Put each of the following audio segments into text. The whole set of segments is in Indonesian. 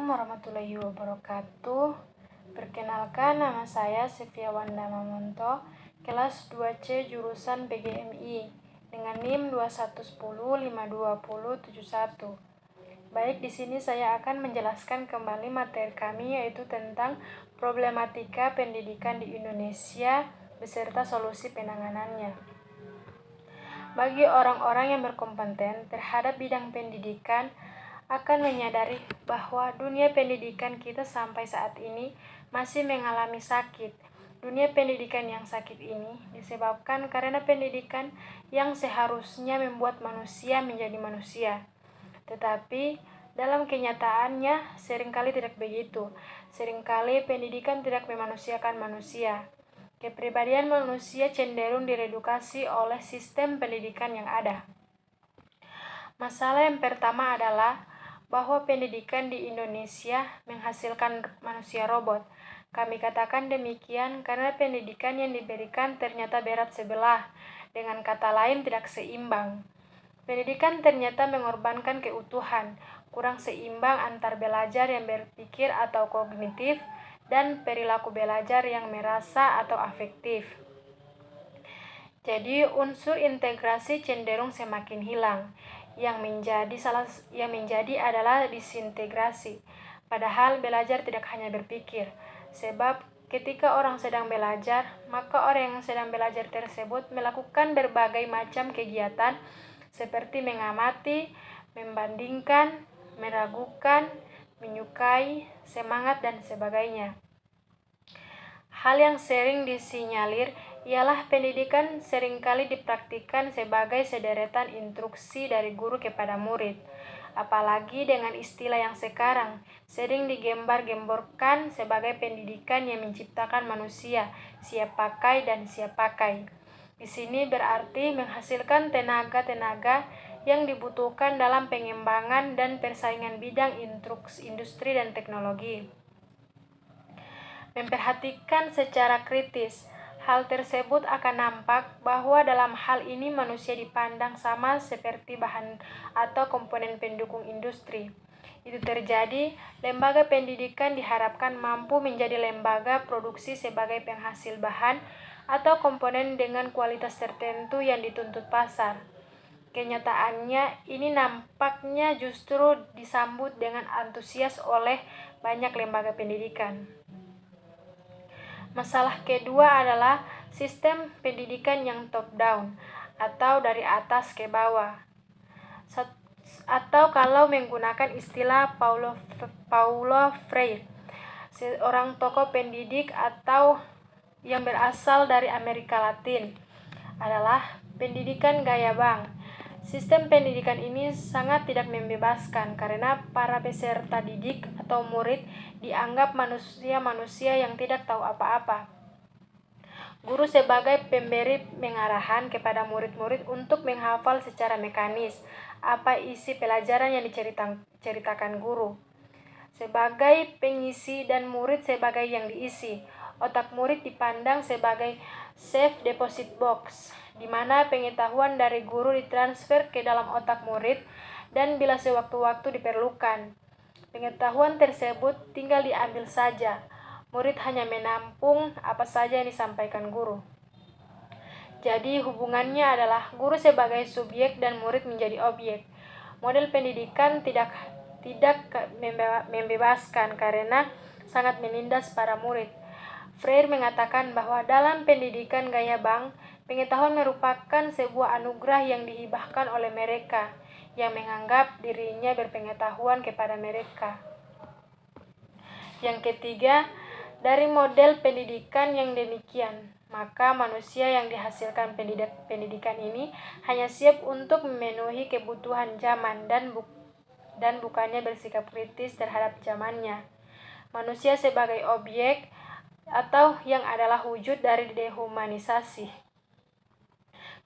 Warahmatullahi wabarakatuh. Perkenalkan, nama saya Sylvia Wanda Mamonto, kelas 2C jurusan PGMI dengan NIM 2110527071. Baik, di sini saya akan menjelaskan kembali materi kami, yaitu tentang problematika pendidikan di Indonesia beserta solusi penanganannya. Bagi orang-orang yang berkompeten terhadap bidang pendidikan, akan menyadari bahwa dunia pendidikan kita sampai saat ini masih mengalami sakit. Dunia pendidikan yang sakit ini disebabkan karena pendidikan yang seharusnya membuat manusia menjadi manusia. Tetapi dalam kenyataannya seringkali tidak begitu. Seringkali pendidikan tidak memanusiakan manusia. Kepribadian manusia cenderung diredukasi oleh sistem pendidikan yang ada. Masalah yang pertama adalah bahwa pendidikan di Indonesia menghasilkan manusia robot. Kami katakan demikian karena pendidikan yang diberikan ternyata berat sebelah, dengan kata lain tidak seimbang. Pendidikan ternyata mengorbankan keutuhan, kurang seimbang antar belajar yang berpikir atau kognitif dan perilaku belajar yang merasa atau afektif. Jadi unsur integrasi cenderung semakin hilang. Yang menjadi adalah disintegrasi. Padahal belajar tidak hanya berpikir, sebab ketika orang sedang belajar, maka orang yang sedang belajar tersebut melakukan berbagai macam kegiatan seperti mengamati, membandingkan, meragukan, menyukai, semangat, dan sebagainya. Hal yang sering disinyalir ialah pendidikan seringkali dipraktikkan sebagai sederetan instruksi dari guru kepada murid, apalagi dengan istilah yang sekarang sering digembar-gemborkan sebagai pendidikan yang menciptakan manusia, siap pakai dan siap pakai. Di sini berarti menghasilkan tenaga-tenaga yang dibutuhkan dalam pengembangan dan persaingan bidang industri dan teknologi. Memperhatikan secara kritis hal tersebut akan nampak bahwa dalam hal ini manusia dipandang sama seperti bahan atau komponen pendukung industri. Itu terjadi, lembaga pendidikan diharapkan mampu menjadi lembaga produksi sebagai penghasil bahan atau komponen dengan kualitas tertentu yang dituntut pasar. Kenyataannya, ini nampaknya justru disambut dengan antusias oleh banyak lembaga pendidikan. Masalah kedua adalah sistem pendidikan yang top-down atau dari atas ke bawah. Atau kalau menggunakan istilah Paulo Freire, seorang tokoh pendidik atau yang berasal dari Amerika Latin, adalah pendidikan gaya bank. Sistem pendidikan ini sangat tidak membebaskan karena para peserta didik atau murid dianggap manusia-manusia yang tidak tahu apa-apa. Guru sebagai pemberi pengarahan kepada murid-murid untuk menghafal secara mekanis apa isi pelajaran yang diceritakan guru. Sebagai pengisi dan murid sebagai yang diisi. Otak murid dipandang sebagai safe deposit box, di mana pengetahuan dari guru ditransfer ke dalam otak murid dan bila sewaktu-waktu diperlukan. Pengetahuan tersebut tinggal diambil saja. Murid hanya menampung apa saja yang disampaikan guru. Jadi hubungannya adalah guru sebagai subjek dan murid menjadi objek. Model pendidikan tidak membebaskan karena sangat menindas para murid. Freire mengatakan bahwa dalam pendidikan gaya bank, pengetahuan merupakan sebuah anugerah yang dihibahkan oleh mereka yang menganggap dirinya berpengetahuan kepada mereka. Yang ketiga, dari model pendidikan yang demikian, maka manusia yang dihasilkan pendidikan ini hanya siap untuk memenuhi kebutuhan zaman dan bukannya bersikap kritis terhadap zamannya. Manusia sebagai objek atau yang adalah wujud dari dehumanisasi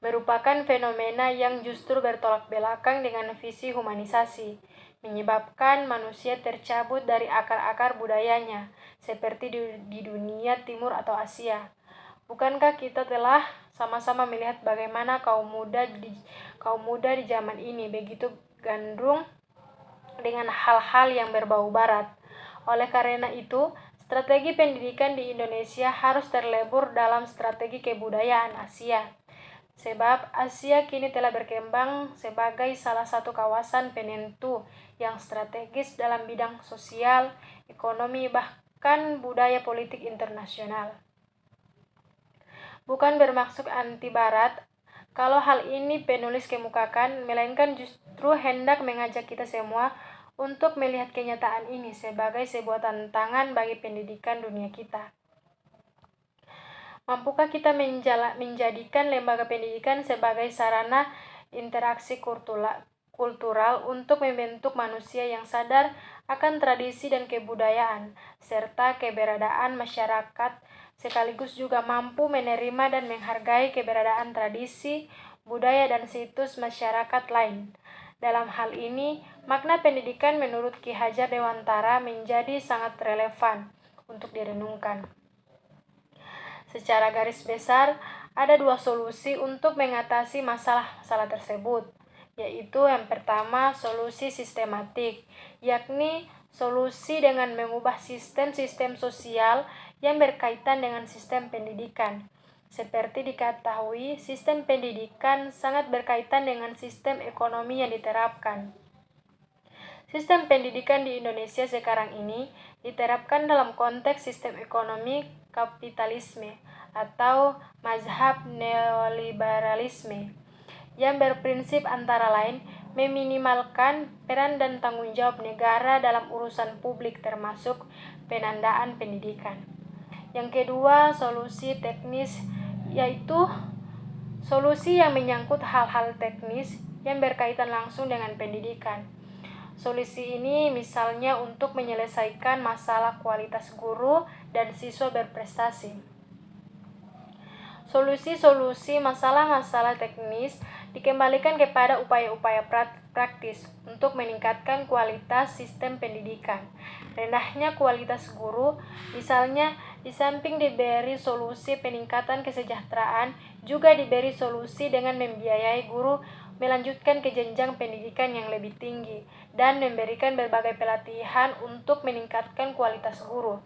merupakan fenomena yang justru bertolak belakang dengan visi humanisasi, menyebabkan manusia tercabut dari akar-akar budayanya, seperti di dunia timur atau Asia. Bukankah kita telah sama-sama melihat bagaimana kaum muda di zaman ini begitu gandrung dengan hal-hal yang berbau barat? Oleh karena itu, strategi pendidikan di Indonesia harus terlebur dalam strategi kebudayaan Asia. Sebab Asia kini telah berkembang sebagai salah satu kawasan penentu yang strategis dalam bidang sosial, ekonomi, bahkan budaya politik internasional. Bukan bermaksud anti Barat, kalau hal ini penulis kemukakan, melainkan justru hendak mengajak kita semua untuk melihat kenyataan ini sebagai sebuah tantangan bagi pendidikan dunia kita. Mampukah kita menjadikan lembaga pendidikan sebagai sarana interaksi kultural untuk membentuk manusia yang sadar akan tradisi dan kebudayaan, serta keberadaan masyarakat, sekaligus juga mampu menerima dan menghargai keberadaan tradisi, budaya, dan situs masyarakat lain. Dalam hal ini, makna pendidikan menurut Ki Hajar Dewantara menjadi sangat relevan untuk direnungkan. Secara garis besar, ada dua solusi untuk mengatasi masalah-masalah tersebut, yaitu yang pertama solusi sistematik, yakni solusi dengan mengubah sistem-sistem sosial yang berkaitan dengan sistem pendidikan. Seperti diketahui, sistem pendidikan sangat berkaitan dengan sistem ekonomi yang diterapkan. Sistem pendidikan di Indonesia sekarang ini diterapkan dalam konteks sistem ekonomi kapitalisme atau mazhab neoliberalisme yang berprinsip antara lain meminimalkan peran dan tanggung jawab negara dalam urusan publik termasuk penandaan pendidikan. Yang kedua, solusi teknis, yaitu solusi yang menyangkut hal-hal teknis yang berkaitan langsung dengan pendidikan. Solusi ini misalnya untuk menyelesaikan masalah kualitas guru dan siswa berprestasi. Solusi-solusi masalah-masalah teknis dikembalikan kepada upaya-upaya praktis untuk meningkatkan kualitas sistem pendidikan. Rendahnya kualitas guru, misalnya di samping diberi solusi peningkatan kesejahteraan, juga diberi solusi dengan membiayai guru melanjutkan ke jenjang pendidikan yang lebih tinggi dan memberikan berbagai pelatihan untuk meningkatkan kualitas guru.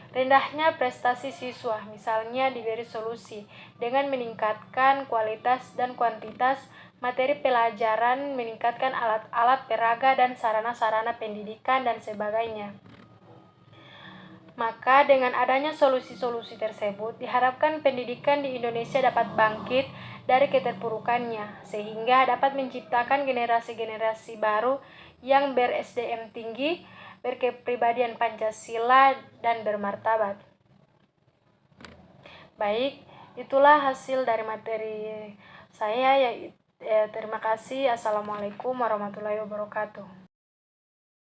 Rendahnya prestasi siswa, misalnya diberi solusi dengan meningkatkan kualitas dan kuantitas materi pelajaran, meningkatkan alat-alat peraga dan sarana-sarana pendidikan dan sebagainya. Maka dengan adanya solusi-solusi tersebut, diharapkan pendidikan di Indonesia dapat bangkit dari keterpurukannya, sehingga dapat menciptakan generasi-generasi baru yang ber-SDM tinggi, berkepribadian Pancasila, dan bermartabat. Baik, itulah hasil dari materi saya. Terima kasih. Assalamualaikum warahmatullahi wabarakatuh.